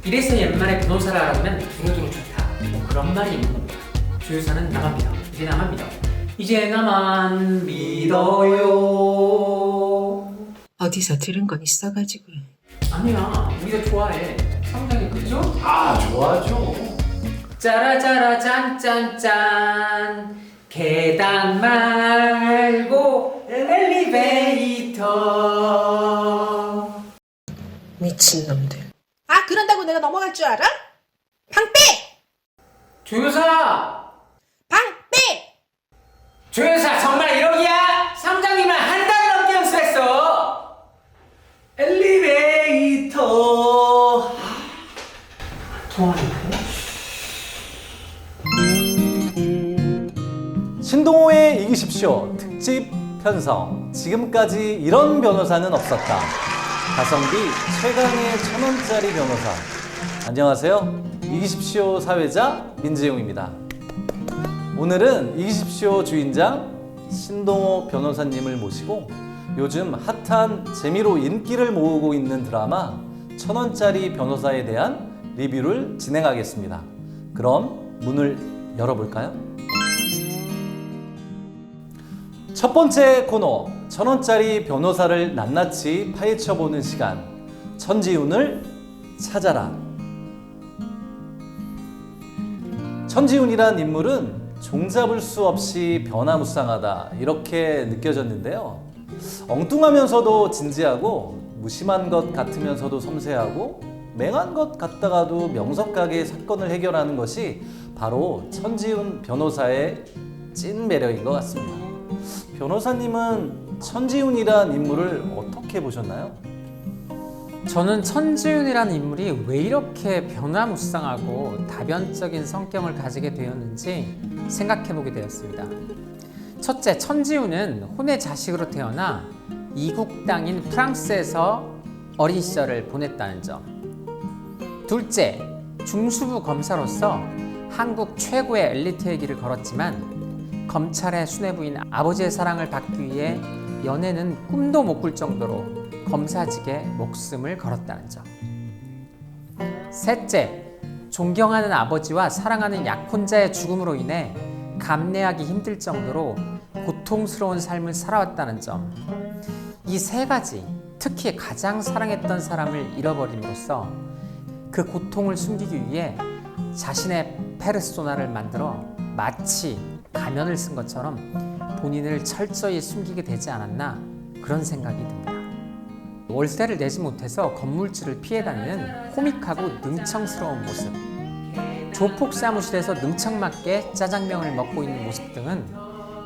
이래서 옛말에 변호사를 알아두면 두루두루 좋다. 뭐 그런 말이 있는 겁니다. 주유사는 나만 믿어. 이제 나만 믿어. 이제 나만 믿어요. 어디서 들은 건 있어가지고. 아니야, 우리가 좋아해. 상당히 그죠? 아, 좋아죠. 짜라짜라 짠짠짠 계단 말고 엘리베이터. 미친놈들. 아, 그런다고 내가 넘어갈 줄 알아? 방 빼! 조효사! 방 빼! 조효사 정말 이러기야? 상장님은 한 달 넘게 연습했어. 엘리베이터. 통화하는데? 신동호의 이기십시오 특집 편성. 지금까지 이런 변호사는 없었다. 가성비 최강의 1,000원짜리 변호사. 안녕하세요. 이기십시오 사회자 민재용입니다. 오늘은 이기십시오 주인장 신동호 변호사님을 모시고 요즘 핫한 재미로 인기를 모으고 있는 드라마 1,000원짜리 변호사에 대한 리뷰를 진행하겠습니다. 그럼 문을 열어볼까요? 첫 번째 코너 1,000원짜리 변호사를 낱낱이 파헤쳐보는 시간. 천지훈을 찾아라. 천지훈이란 인물은 종잡을 수 없이 변화무쌍하다 이렇게 느껴졌는데요. 엉뚱하면서도 진지하고 무심한 것 같으면서도 섬세하고 맹한 것 같다가도 명석하게 사건을 해결하는 것이 바로 천지훈 변호사의 찐 매력인 것 같습니다. 변호사님은 천지훈이란 인물을 어떻게 보셨나요? 저는 천지훈이라는 인물이 왜 이렇게 변화무쌍하고 다변적인 성격을 가지게 되었는지 생각해보게 되었습니다. 첫째, 천지훈은 혼의 자식으로 태어나 이국 땅인 프랑스에서 어린 시절을 보냈다는 점. 둘째, 중수부 검사로서 한국 최고의 엘리트의 길을 걸었지만 검찰의 수뇌부인 아버지의 사랑을 받기 위해 연애는 꿈도 못 꿀 정도로 검사직에 목숨을 걸었다는 점. 셋째, 존경하는 아버지와 사랑하는 약혼자의 죽음으로 인해 감내하기 힘들 정도로 고통스러운 삶을 살아왔다는 점. 이 세 가지, 특히 가장 사랑했던 사람을 잃어버림으로써 그 고통을 숨기기 위해 자신의 페르소나를 만들어 마치 가면을 쓴 것처럼 본인을 철저히 숨기게 되지 않았나 그런 생각이 듭니다. 월세를 내지 못해서 건물주를 피해 다니는 코믹하고 능청스러운 모습, 조폭 사무실에서 능청맞게 짜장면을 먹고 있는 모습 등은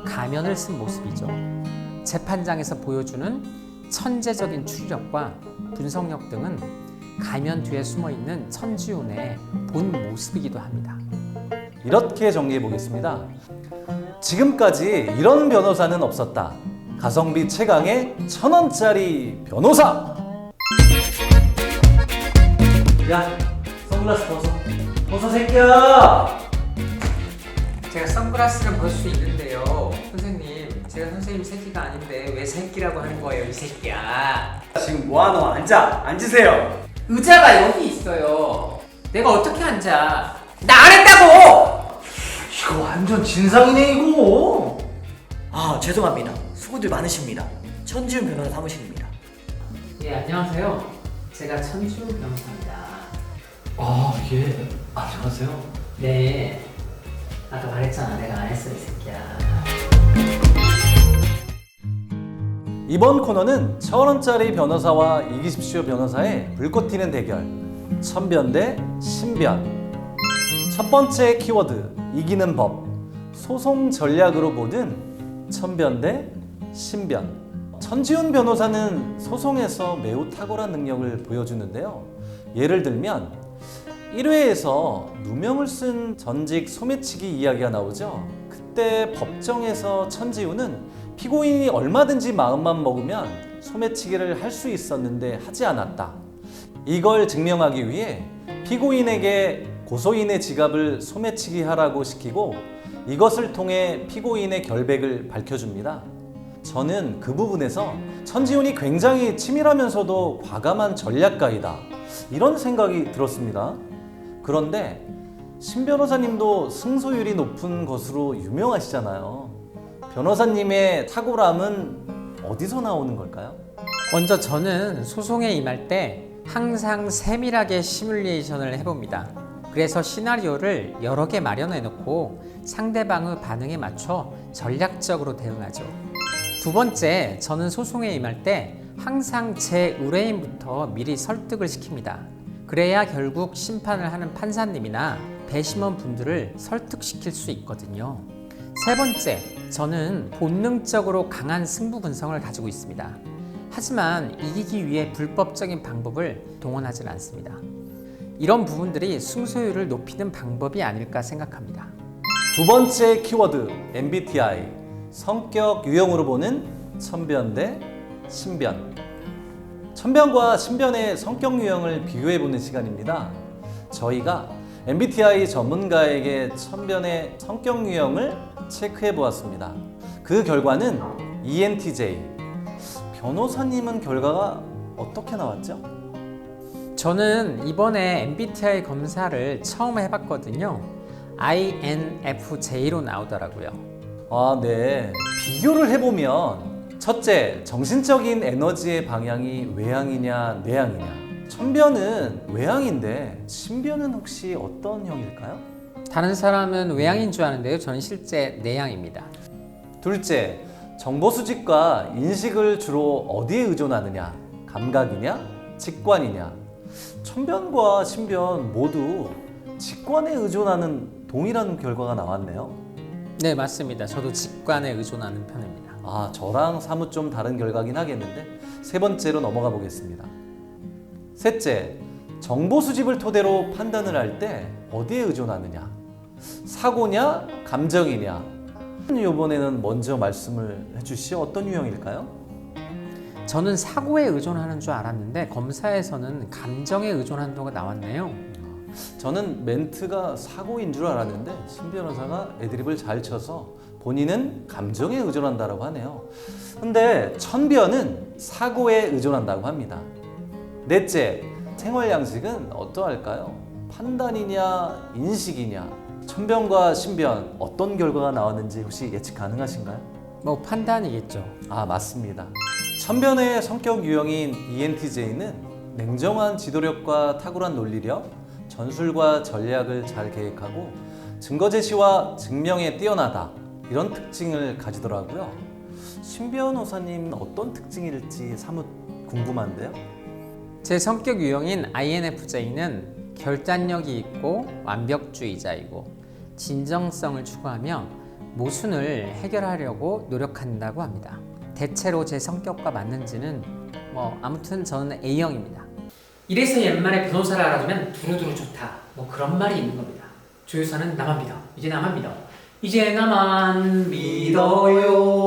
가면을 쓴 모습이죠. 재판장에서 보여주는 천재적인 추리력과 분석력 등은 가면 뒤에 숨어있는 천지훈의 본 모습이기도 합니다. 이렇게 정리해 보겠습니다. 지금까지 이런 변호사는 없었다. 가성비 최강의 1,000원짜리 변호사! 야, 선글라스 벗어. 벗어 새끼야! 제가 선글라스를 벗을 수 있는데요. 선생님, 제가 선생님 새끼가 아닌데 왜 새끼라고 하는 거예요, 이 새끼야? 지금 뭐하노? 앉으세요. 의자가 여기 있어요. 내가 어떻게 앉아? 나 안 했다고! 이거 완전 진상이네 이거. 아, 죄송합니다. 수고들 많으십니다. 천지훈 변호사 사무실입니다. 예, 안녕하세요. 제가 천지훈 변호사입니다. 아, 예. 안녕하세요. 네, 아까 말했잖아. 내가 안 했어, 이 새끼야. 이번 코너는 1,000원짜리 변호사와 이기십시오 변호사의 불꽃 튀는 대결. 천변 대 신변. 첫 번째 키워드, 이기는 법. 소송 전략으로 보는 천변 대 신변. 천지훈 변호사는 소송에서 매우 탁월한 능력을 보여주는데요. 예를 들면 1회에서 누명을 쓴 전직 소매치기 이야기가 나오죠. 그때 법정에서 천지훈은 피고인이 얼마든지 마음만 먹으면 소매치기를 할 수 있었는데 하지 않았다. 이걸 증명하기 위해 피고인에게 고소인의 지갑을 소매치기 하라고 시키고 이것을 통해 피고인의 결백을 밝혀줍니다. 저는 그 부분에서 천지훈이 굉장히 치밀하면서도 과감한 전략가이다, 이런 생각이 들었습니다. 그런데 신 변호사님도 승소율이 높은 것으로 유명하시잖아요. 변호사님의 탁월함은 어디서 나오는 걸까요? 먼저 저는 소송에 임할 때 항상 세밀하게 시뮬레이션을 해봅니다. 그래서 시나리오를 여러 개 마련해 놓고 상대방의 반응에 맞춰 전략적으로 대응하죠. 두 번째, 저는 소송에 임할 때 항상 제 의뢰인부터 미리 설득을 시킵니다. 그래야 결국 심판을 하는 판사님이나 배심원 분들을 설득시킬 수 있거든요. 세 번째, 저는 본능적으로 강한 승부 근성을 가지고 있습니다. 하지만 이기기 위해 불법적인 방법을 동원하진 않습니다. 이런 부분들이 승소율을 높이는 방법이 아닐까 생각합니다. 두 번째 키워드 MBTI 성격 유형으로 보는 천변 대 신변. 천변과 신변의 성격 유형을 비교해보는 시간입니다. 저희가 MBTI 전문가에게 천변의 성격 유형을 체크해보았습니다. 그 결과는 ENTJ. 변호사님은 결과가 어떻게 나왔죠? 저는 이번에 MBTI 검사를 처음 해봤거든요. INFJ로 나오더라고요. 아, 네. 비교를 해보면 첫째, 정신적인 에너지의 방향이 외향이냐 내향이냐. 천변은 외향인데 신변은 혹시 어떤 형일까요? 다른 사람은 외향인 줄 아는데요. 저는 실제 내향입니다. 둘째, 정보 수집과 인식을 주로 어디에 의존하느냐? 감각이냐? 직관이냐? 천변과 신변 모두 직관에 의존하는 동일한 결과가 나왔네요. 네, 맞습니다. 저도 직관에 의존하는 편입니다. 아, 저랑 사뭇 좀 다른 결과긴 하겠는데 세 번째로 넘어가 보겠습니다. 셋째, 정보 수집을 토대로 판단을 할 때 어디에 의존하느냐? 사고냐? 감정이냐? 이번에는 먼저 말씀을 해주시죠. 어떤 유형일까요? 저는 사고에 의존하는 줄 알았는데 검사에서는 감정에 의존한다고 나왔네요. 저는 멘트가 사고인 줄 알았는데 신 변호사가 애드립을 잘 쳐서 본인은 감정에 의존한다고 하네요. 근데 천변은 사고에 의존한다고 합니다. 넷째, 생활 양식은 어떠할까요? 판단이냐 인식이냐? 천변과 신변 어떤 결과가 나왔는지 혹시 예측 가능하신가요? 뭐 판단이겠죠. 아, 맞습니다. 천변의 성격 유형인 ENTJ는 냉정한 지도력과 탁월한 논리력, 전술과 전략을 잘 계획하고 증거 제시와 증명에 뛰어나다, 이런 특징을 가지더라고요. 신 변호사님은 어떤 특징일지 사뭇 궁금한데요. 제 성격 유형인 INFJ는 결단력이 있고 완벽주의자이고 진정성을 추구하며 모순을 해결하려고 노력한다고 합니다. 대체로 제 성격과 맞는지는 아무튼 저는 A형입니다. 이래서 옛말에 변호사를 알아두면 두루두루 좋다. 그런 말이 있는 겁니다. 조효사는 나만 믿어. 이제 나만 믿어. 이제 나만 믿어요.